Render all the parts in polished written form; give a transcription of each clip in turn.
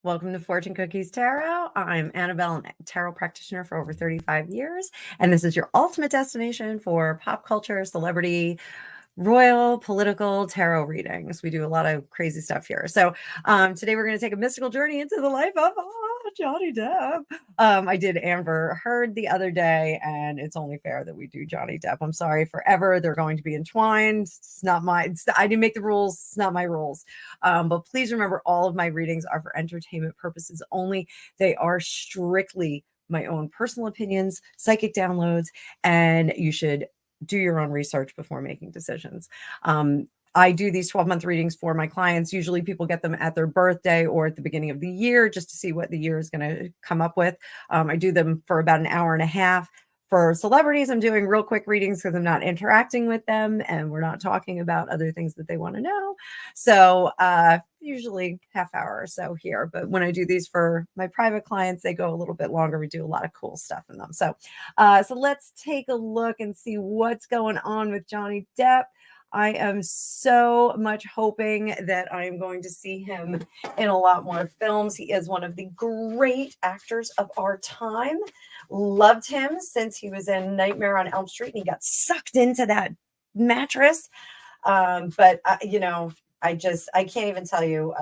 Welcome to Fortune Cookies Tarot. I'm Annabelle, a tarot practitioner for over 35 years, and this is your ultimate destination for pop culture, celebrity, royal, political tarot readings. We do a lot of crazy stuff here. So today we're going to take a mystical journey into the life of Johnny Depp. I did Amber Heard the other day, and it's only fair that we do Johnny Depp. I'm sorry, forever they're going to be entwined. It's not my, I didn't make the rules. It's not my rules. But please remember, all of my readings are for entertainment purposes only. They are strictly my own personal opinions, psychic downloads, and you should do your own research before making decisions. I do these 12-month readings for my clients. Usually people get them at their birthday or at the beginning of the year just to see what the year is going to come up with. I do them for about an hour and a half. For celebrities, I'm doing real quick readings because I'm not interacting with them and we're not talking about other things that they want to know. So usually half hour or so here. But when I do these for my private clients, they go a little bit longer. We do a lot of cool stuff in them. So let's take a look and see what's going on with Johnny Depp. I am so much hoping that I am going to see him in a lot more films. He is one of the great actors of our time. Loved him since he was in Nightmare on Elm Street and he got sucked into that mattress. You know, I can't even tell you.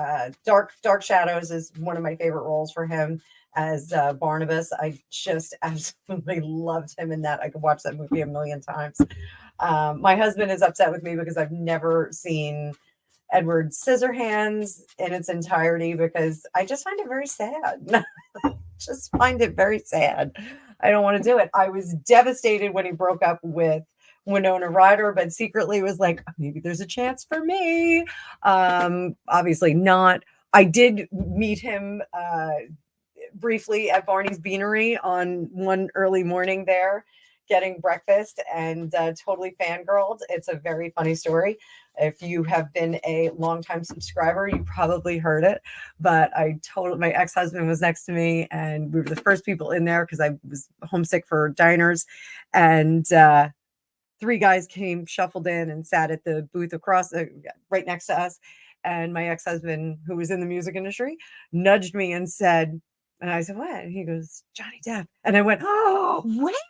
Dark Shadows is one of my favorite roles for him as Barnabas. I just absolutely loved him in that. I could watch that movie a million times. My husband is upset with me because I've never seen Edward Scissorhands in its entirety because I just find it very sad. Just find it very sad. I don't want to do it. I was devastated when he broke up with Winona Ryder, but secretly was like, maybe there's a chance for me. Obviously not. I did meet him briefly at Barney's Beanery on one early morning there, getting breakfast, and totally fangirled. It's a very funny story. If you have been a longtime subscriber, you probably heard it. But my ex-husband was next to me, and we were the first people in there because I was homesick for diners. And three guys came, shuffled in, and sat at the booth across, right next to us. And my ex-husband, who was in the music industry, nudged me and said, and I said, what? And he goes, Johnny Depp. And I went, oh,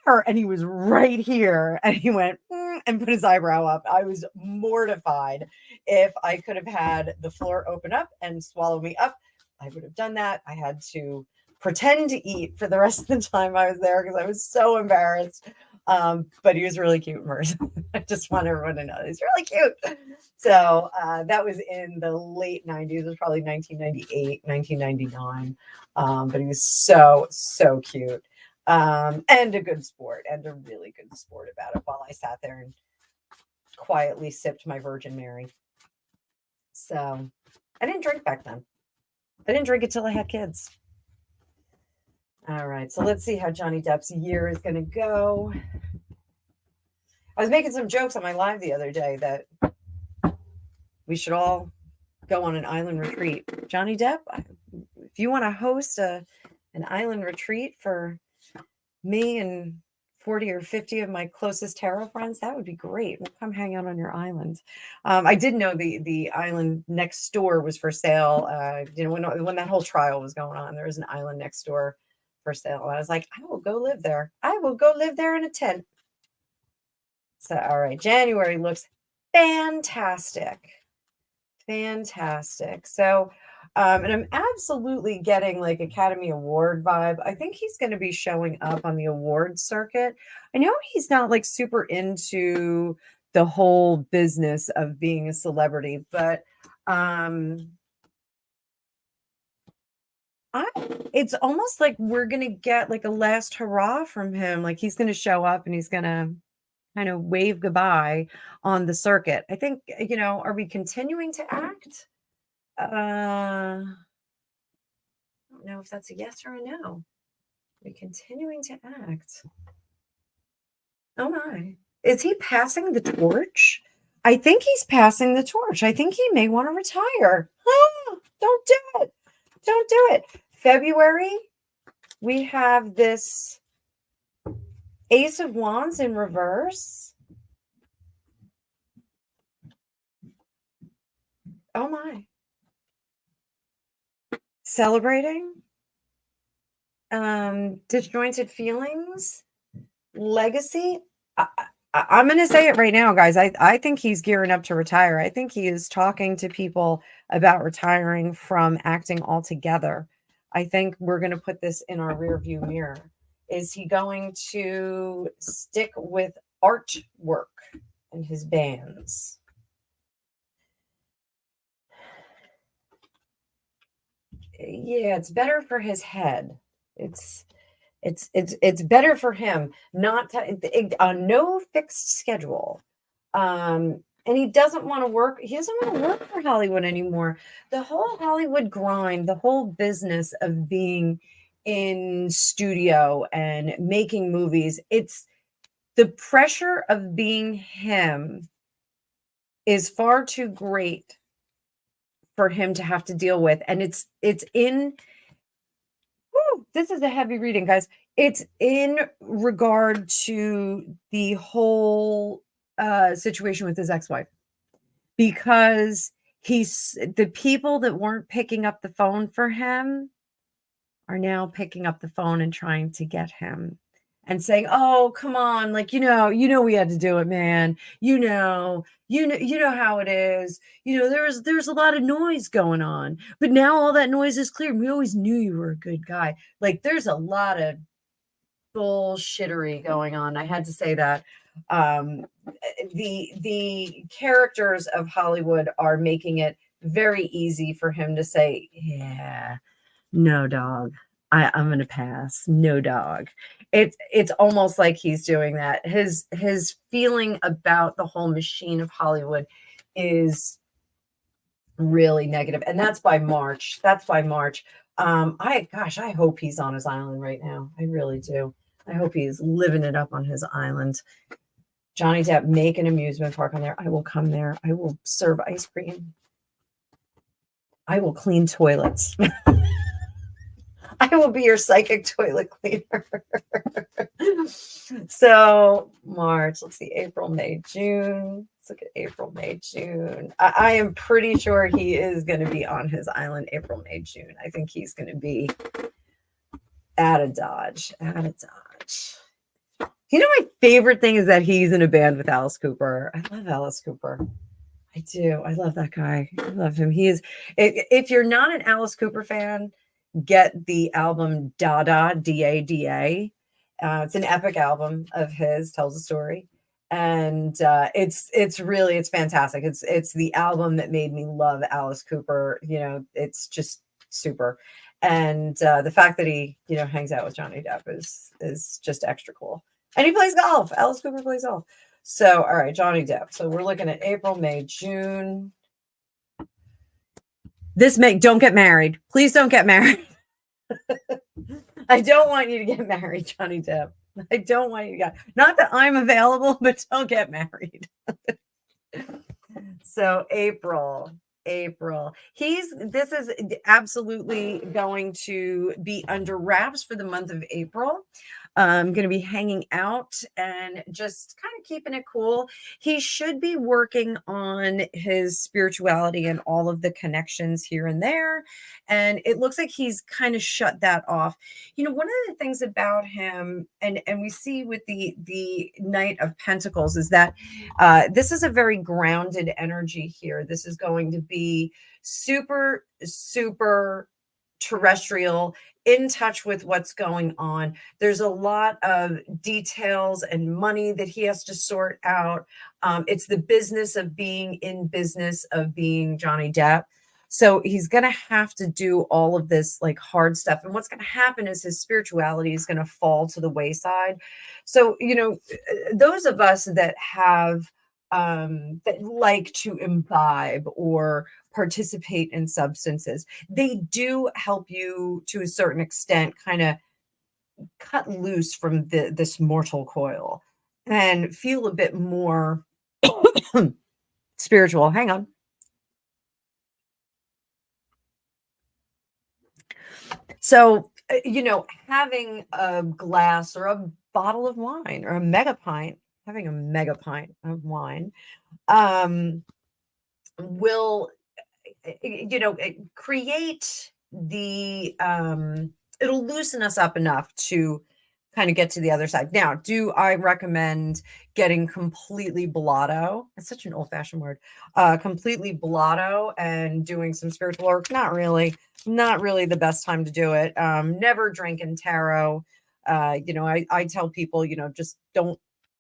where? And he was right here. And he went, and put his eyebrow up. I was mortified. If I could have had the floor open up and swallow me up, I would have done that. I had to pretend to eat for the rest of the time I was there because I was so embarrassed. But he was really cute in person. I just want everyone to know he's really cute. So that was in the late 90s. It was probably 1998, 1999. But he was so cute. And a good sport, and a really good sport about it while I sat there and quietly sipped my Virgin Mary. So I didn't drink back then. I didn't drink until I had kids. All right, so let's see how Johnny Depp's year is going to go. I was making some jokes on my live the other day that we should all go on an island retreat. Johnny Depp, if you want to host an island retreat for me and 40 or 50 of my closest tarot friends, that would be great. We'll come hang out on your island. I did know the island next door was for sale. When that whole trial was going on, there was an island next door for sale. I was like, I will go live there. I will go live there in a tent. So, all right, January looks fantastic. Fantastic. So, and I'm absolutely getting like Academy Award vibe. I think he's going to be showing up on the award circuit. I know he's not like super into the whole business of being a celebrity, but it's almost like we're going to get like a last hurrah from him. Like he's going to show up and he's going to kind of wave goodbye on the circuit. I think, are we continuing to act? I don't know if that's a yes or a no. Are we continuing to act? Oh my. Is he passing the torch? I think he's passing the torch. I think he may want to retire. Oh, don't do it. Don't do it. February, we have this Ace of Wands in reverse. Oh my. celebrating, disjointed feelings, legacy. I'm going to say it right now, guys. I think he's gearing up to retire. I think he is talking to people about retiring from acting altogether. I think we're going to put this in our rearview mirror. Is he going to stick with artwork and his bands? Yeah, it's better for his head. It's better for him not to on no fixed schedule. And he doesn't want to work. He doesn't want to work for Hollywood anymore. The whole Hollywood grind, the whole business of being in studio and making movies, it's the pressure of being him is far too great for him to have to deal with. And it's in this is a heavy reading, guys. It's in regard to the whole situation with his ex-wife, because the people that weren't picking up the phone for him are now picking up the phone and trying to get him and saying, "Oh, come on, like we had to do it, man. You know how it is. There's a lot of noise going on, but now all that noise is clear. We always knew you were a good guy." Like there's a lot of bullshittery going on. I had to say that. The characters of Hollywood are making it very easy for him to say, "Yeah, no, dog. I'm gonna pass. No, dog." It's almost like he's doing that. His feeling about the whole machine of Hollywood is really negative, and that's by March. I hope he's on his island right now. I really do. I hope he's living it up on his island. Johnny Depp, make an amusement park on there. I will come there. I will serve ice cream. I will clean toilets. I will be your psychic toilet cleaner. So March, let's see, April, May, June. Let's look at April, May, June. I am pretty sure he is going to be on his island April, May, June. I think he's going to be out of Dodge. My favorite thing is that he's in a band with Alice Cooper. I love Alice Cooper. I do. I love that guy. I love him. He is. If you're not an Alice Cooper fan, get the album Dada, D-A-D-A. It's an epic album of his, tells a story. And it's fantastic. It's the album that made me love Alice Cooper. It's just super. And the fact that he, hangs out with Johnny Depp is just extra cool. And he plays golf. Alice Cooper plays golf. So, all right, Johnny Depp. So we're looking at April, May, June. Don't get married. Please don't get married. I don't want you to get married, Johnny Depp. I don't want you to get, not that I'm available, but don't get married. So April. This is absolutely going to be under wraps for the month of April. I'm going to be hanging out and just kind of keeping it cool. He should be working on his spirituality and all of the connections here and there. And it looks like he's kind of shut that off. One of the things about him, and we see with the Knight of Pentacles, is that this is a very grounded energy here. This is going to be super, super terrestrial, in touch with what's going on. There's a lot of details and money that he has to sort out. It's the business of being in business of being Johnny Depp. So he's going to have to do all of this like hard stuff. And what's going to happen is his spirituality is going to fall to the wayside. So, those of us that have that like to imbibe or participate in substances, they do help you to a certain extent kind of cut loose from this mortal coil and feel a bit more spiritual. Hang on. So, having a glass or a bottle of wine or a mega pint, having a mega pint of wine will create it'll loosen us up enough to kind of get to the other side. Now, do I recommend getting completely blotto? It's such an old-fashioned word. Completely blotto and doing some spiritual work? Not really. Not really the best time to do it. Never drinking tarot. I tell people, just don't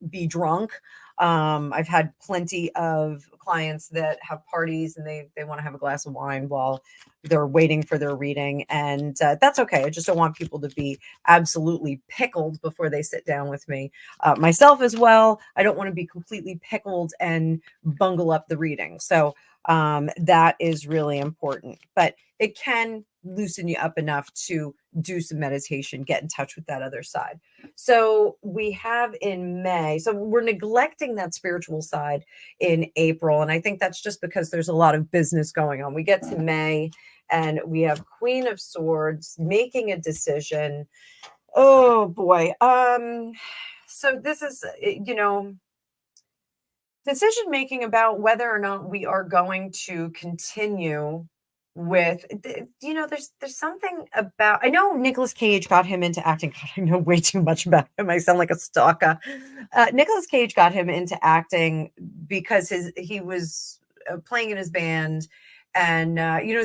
be drunk. I've had plenty of clients that have parties and they want to have a glass of wine while they're waiting for their reading, and that's okay. I just don't want people to be absolutely pickled before they sit down with me. Myself as well, I don't want to be completely pickled and bungle up the reading. So that is really important, but it can loosen you up enough to do some meditation, get in touch with that other side. So we have in May, so we're neglecting that spiritual side in April. And I think that's just because there's a lot of business going on. We get to May and we have Queen of Swords making a decision. Oh boy. So this is, decision making about whether or not we are going to continue with there's something about, I know Nicolas Cage got him into acting. God, I know way too much about him. I sound like a stalker. Nicolas Cage got him into acting because he was playing in his band, and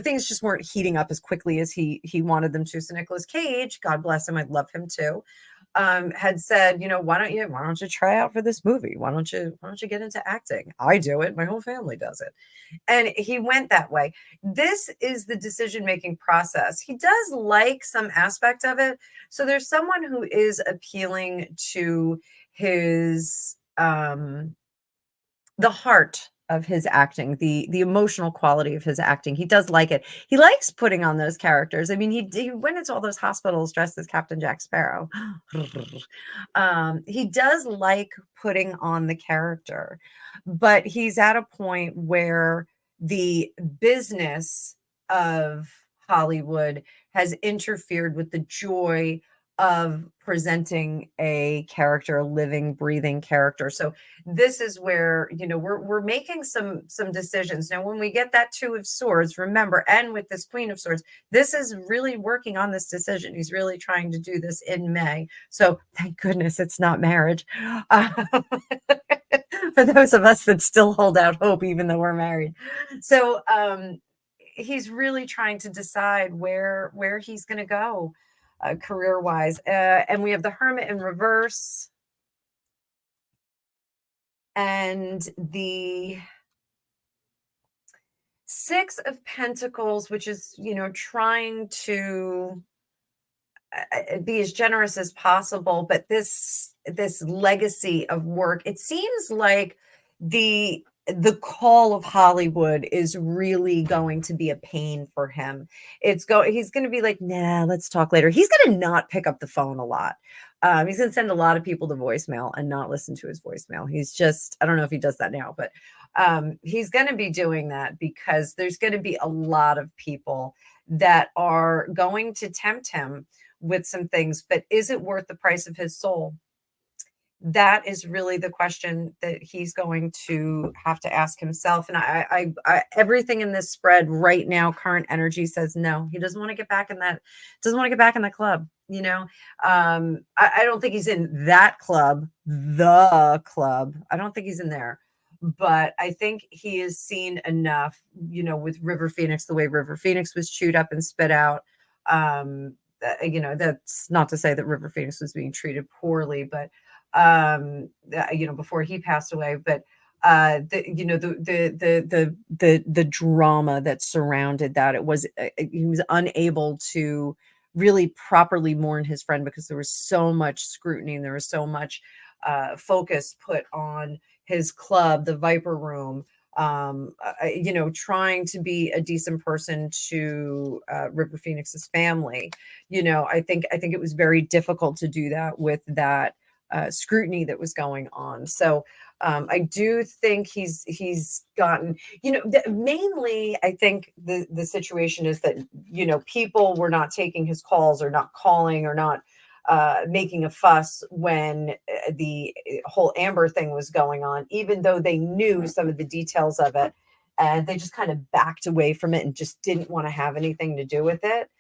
things just weren't heating up as quickly as he wanted them to. So Nicolas Cage, God bless him, I love him too, had said, why don't you try out for this movie? Why don't you get into acting? I do it. My whole family does it. And he went that way. This is the decision-making process. He does like some aspect of it. So there's someone who is appealing to his, the heart of his acting, the emotional quality of his acting. He does like it. He likes putting on those characters. I mean, he went into all those hospitals dressed as Captain Jack Sparrow. He does like putting on the character, but he's at a point where the business of Hollywood has interfered with the joy of presenting a character, a living, breathing character. So this is where we're making some decisions now. When we get that Two of Swords, remember, and with this Queen of Swords, this is really working on this decision. He's really trying to do this in May. So thank goodness it's not marriage. For those of us that still hold out hope, even though we're married. So he's really trying to decide where he's going to go career-wise. And we have the Hermit in reverse and the Six of Pentacles, which is, trying to be as generous as possible. But this legacy of work, it seems like the call of Hollywood is really going to be a pain for him. He's going to be like, nah, let's talk later. He's going to not pick up the phone a lot. He's going to send a lot of people to voicemail and not listen to his voicemail. He's just, I don't know if he does that now, but he's going to be doing that because there's going to be a lot of people that are going to tempt him with some things, but is it worth the price of his soul? That is really the question that he's going to have to ask himself. And I everything in this spread right now, current energy says no. He doesn't want to get back in that. Doesn't want to get back in the club. I don't think he's in that club. The club. I don't think he's in there. But I think he has seen enough. With River Phoenix, the way River Phoenix was chewed up and spit out. That's not to say that River Phoenix was being treated poorly, but before he passed away, but the drama that surrounded that, he was unable to really properly mourn his friend because there was so much scrutiny and there was so much focus put on his club, the Viper Room, trying to be a decent person to River Phoenix's family. I think it was very difficult to do that with that scrutiny that was going on. So I do think he's gotten, mainly I think the situation is that, people were not taking his calls or not calling or not making a fuss when the whole Amber thing was going on, even though they knew some of the details of it, and they just kind of backed away from it and just didn't want to have anything to do with it.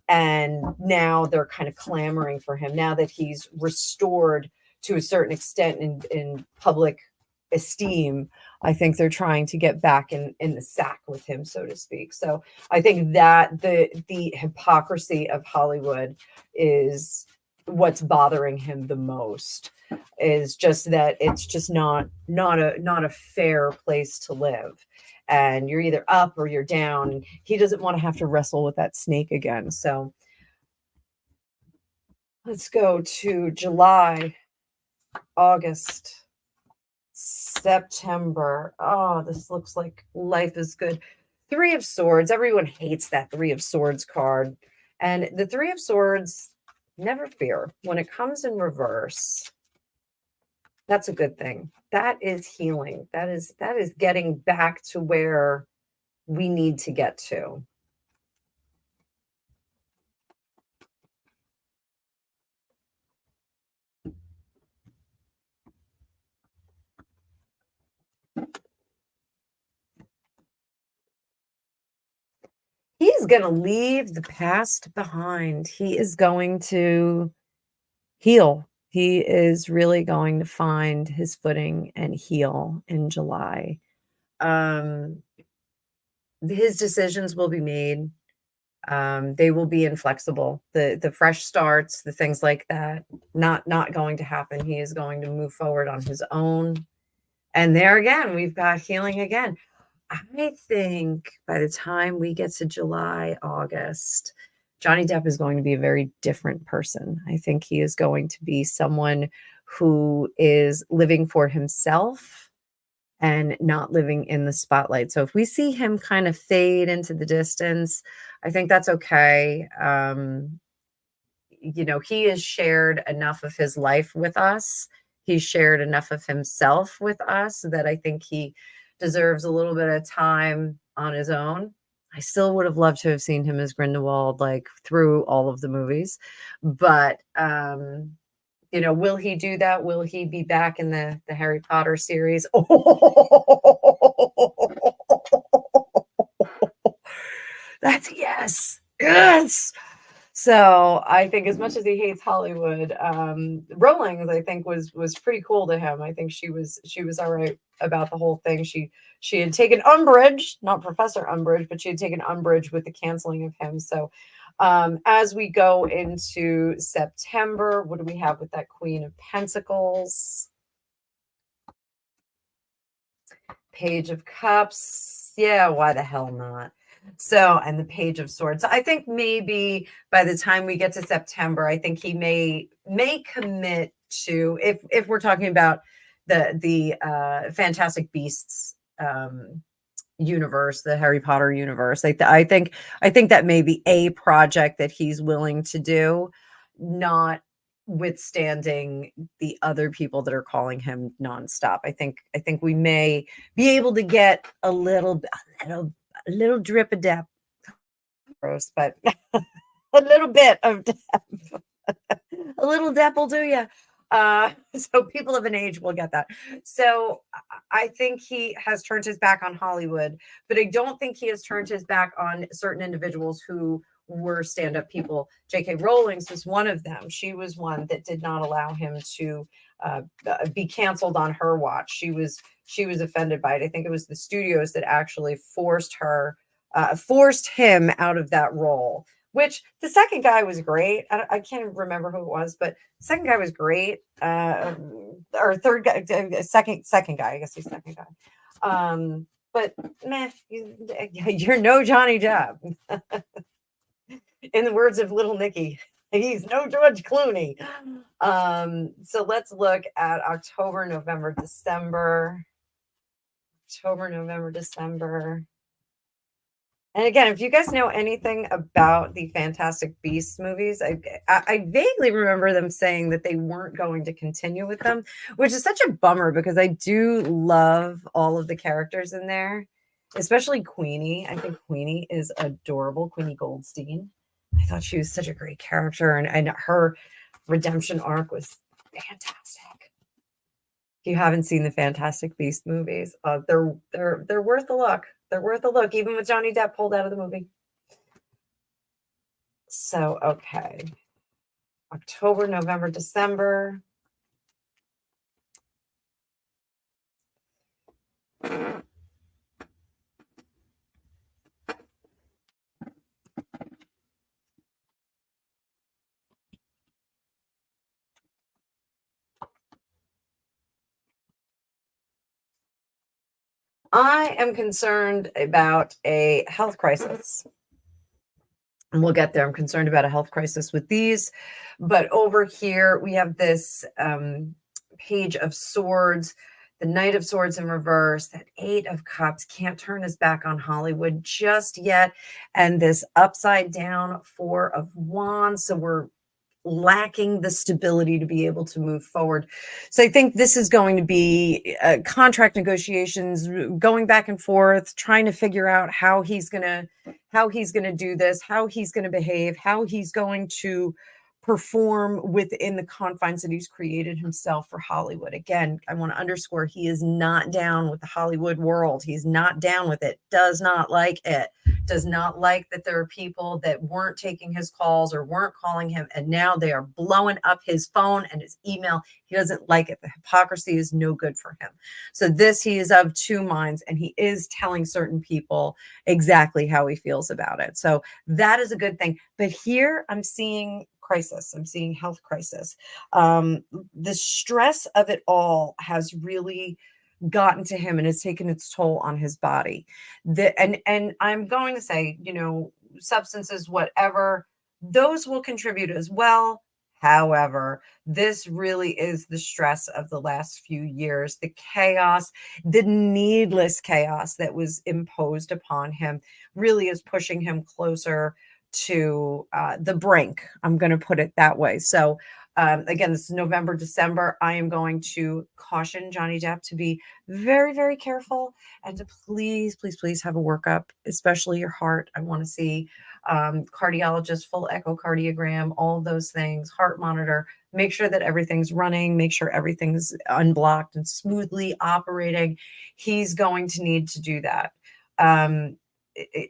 And now they're kind of clamoring for him now that he's restored to a certain extent in public esteem. I think they're trying to get back in the sack with him, so to speak. So I think that the hypocrisy of Hollywood is what's bothering him the most, is just that it's just not a fair place to live, and you're either up or you're down, and he doesn't want to have to wrestle with that snake again. So let's go to July, August, September. Oh, this looks like life is good. Three of Swords. Everyone hates that Three of Swords card. And the Three of Swords, never fear. When it comes in reverse, that's a good thing. That is healing. That is getting back to where we need to get to. He's going to leave the past behind. He is going to heal. He is really going to find his footing and heal in July. His decisions will be made. They will be inflexible. The fresh starts, the things like that, not going to happen. He is going to move forward on his own. And there again, we've got healing again. I think by the time we get to July, August, Johnny Depp is going to be a very different person. I think he is going to be someone who is living for himself and not living in the spotlight. So if we see him kind of fade into the distance, I think that's okay. He has shared enough of his life with us. He's shared enough of himself with us that I think he deserves a little bit of time on his own. I still would have loved to have seen him as Grindelwald, like through all of the movies. But, will he do that? Will he be back in the Harry Potter series? That's yes. Yes. So I think as much as he hates Hollywood, Rowling, I think was pretty cool to him. I think she was all right about the whole thing. She had taken umbrage, not Professor Umbridge, but she had taken umbrage with the canceling of him. So as we go into September, what do we have with that Queen of Pentacles? Page of Cups. Yeah, why the hell not? So, and the Page of Swords. I think maybe by the time we get to September, I think he may commit to, if we're talking about the Fantastic Beasts universe, the Harry Potter universe. I think that may be a project that he's willing to do, not withstanding the other people that are calling him nonstop. I think we may be able to get a little drip of depth, gross, but a little bit of depth. A little depth will do you. So people of an age will get that. So I think he has turned his back on Hollywood, but I don't think he has turned his back on certain individuals who were stand-up people. J.K. Rowling was one of them. She was one that did not allow him to be canceled on her watch. She was offended by it. I think it was the studios that actually forced him out of that role. Which the second guy was great. I can't remember who it was, but the second guy was great. Or third guy, second guy. I guess he's second guy. But meh, you're no Johnny Depp. In the words of Little Nicky, he's no George Clooney. So let's look at October, November, December. October, November, December. And again, if you guys know anything about the Fantastic Beasts movies, I vaguely remember them saying that they weren't going to continue with them, which is such a bummer because I do love all of the characters in there, especially Queenie. I think Queenie is adorable, Queenie Goldstein. I thought she was such a great character, and her redemption arc was fantastic. If you haven't seen the Fantastic Beast movies, they're worth a look. They're worth a look, even with Johnny Depp pulled out of the movie. So, okay. October, November, December. I am concerned about a health crisis. And we'll get there. I'm concerned about a health crisis with these. But over here, we have this Page of Swords, the Knight of Swords in reverse, that Eight of Cups, can't turn his back on Hollywood just yet. And this upside down Four of Wands. So we're lacking the stability to be able to move forward. So I think this is going to be contract negotiations, going back and forth, trying to figure out how he's going to do this, how he's going to behave, how he's going to perform within the confines that he's created himself for Hollywood. Again, I want to underscore, he is not down with the Hollywood world. He's not down with it, does not like it, does not like that there are people that weren't taking his calls or weren't calling him, and now they are blowing up his phone and his email. He doesn't like it. The hypocrisy is no good for him. So this, he is of two minds, and he is telling certain people exactly how he feels about it. So that is a good thing. But here I'm seeing crisis. I'm seeing health crisis. The stress of it all has really gotten to him and has taken its toll on his body. And I'm going to say, substances, whatever, those will contribute as well. However, this really is the stress of the last few years, the chaos, the needless chaos that was imposed upon him really is pushing him closer to the brink. I'm going to put it that way. So again, this is November, December. I am going to caution Johnny Depp to be very, very careful and to please, please, please have a workup, especially your heart. I want to see cardiologist, full echocardiogram, all of those things, heart monitor, make sure that everything's running, make sure everything's unblocked and smoothly operating. He's going to need to do that.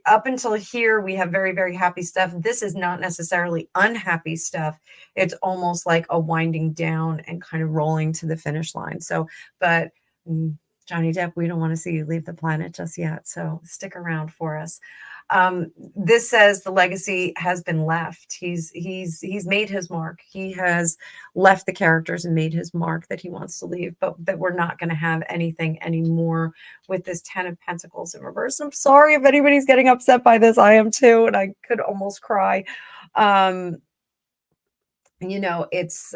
Up until here, we have very, very happy stuff. This is not necessarily unhappy stuff. It's almost like a winding down and kind of rolling to the finish line. So, but Johnny Depp, we don't want to see you leave the planet just yet. So stick around for us. This says the legacy has been left. He's made his mark. He has left the characters and made his mark that he wants to leave, but that we're not going to have anything anymore with this 10 of Pentacles in reverse. I'm sorry if anybody's getting upset by this. I am too, and I could almost cry. It's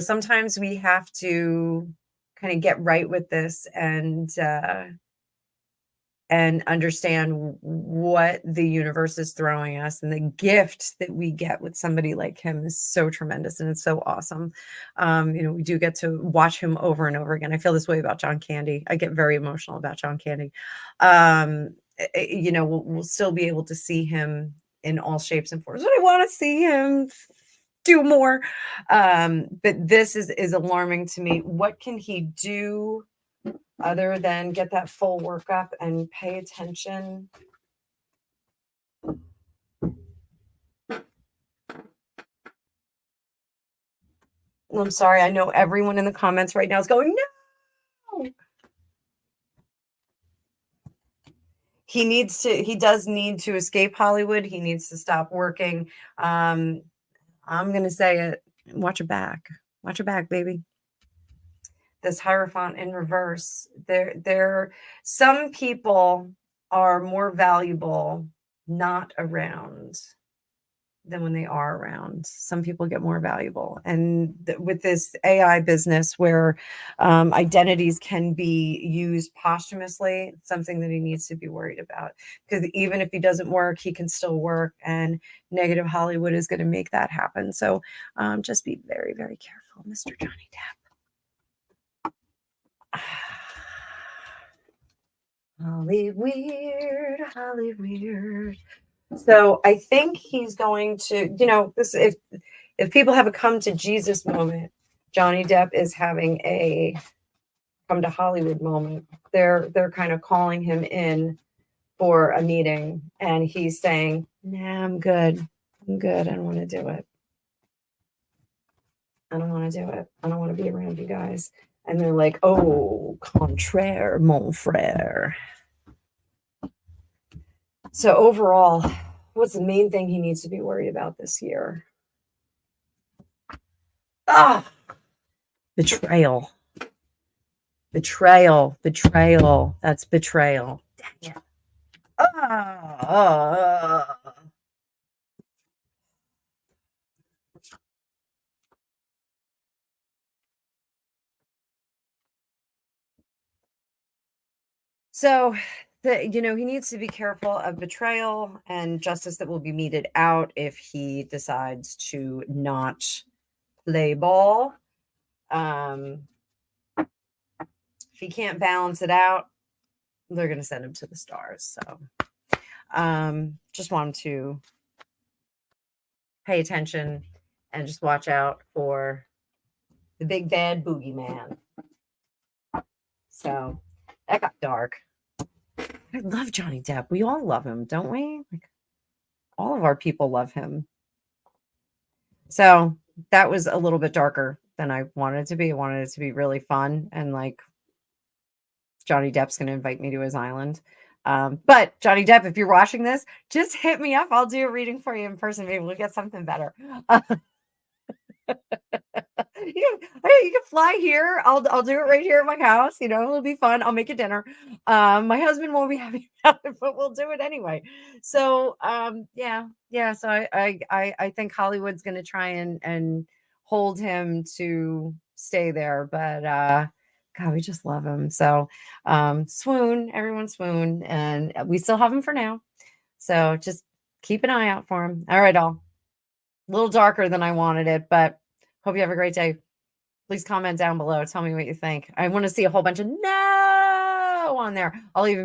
sometimes we have to kind of get right with this and understand what the universe is throwing us, and the gift that we get with somebody like him is so tremendous, and it's so awesome. We do get to watch him over and over again. I feel this way about John Candy. I get very emotional about John Candy. We'll still be able to see him in all shapes and forms, but I want to see him do more. But this is alarming to me. What can he do other than get that full workup and pay attention? I'm sorry. I know everyone in the comments right now is going, no. He does need to escape Hollywood. He needs to stop working. I'm going to say it. Watch your back. Watch your back, baby. This Hierophant in reverse. Some people are more valuable not around than when they are around. Some people get more valuable. And with this AI business where identities can be used posthumously, it's something that he needs to be worried about. Because even if he doesn't work, he can still work. And negative Hollywood is going to make that happen. So just be very, very careful, Mr. Johnny Depp. Holly weird, Holly weird. So I think he's going to, if people have a come to Jesus moment, Johnny Depp is having a come to Hollywood moment. They're kind of calling him in for a meeting, and he's saying, nah, I'm good. I'm good. I don't want to do it. I don't want to do it. I don't want to be around you guys. And they're like, oh, contraire, mon frère. So overall, what's the main thing he needs to be worried about this year? Ah, betrayal. Betrayal. Betrayal. That's betrayal. Dang it. Ah. So, he needs to be careful of betrayal and justice that will be meted out if he decides to not play ball. If he can't balance it out, they're going to send him to the stars. So, just want him to pay attention and just watch out for the big bad boogeyman. So, that got dark. I love Johnny Depp. We all love him, don't we? Like, all of our people love him. So that was a little bit darker than I wanted it to be. I wanted it to be really fun, and like Johnny Depp's going to invite me to his island. But Johnny Depp, if you're watching this, just hit me up. I'll do a reading for you in person. Maybe we'll get something better. You can fly here. I'll do it right here at my house. It'll be fun. I'll make a dinner. My husband won't be happy about it, but we'll do it anyway. So yeah. So I think Hollywood's gonna try and hold him to stay there, but God, we just love him. So swoon, everyone swoon, and we still have him for now. So just keep an eye out for him. All right, all. A little darker than I wanted it, but hope you have a great day. Please comment down below. Tell me what you think. I want to see a whole bunch of no on there. I'll even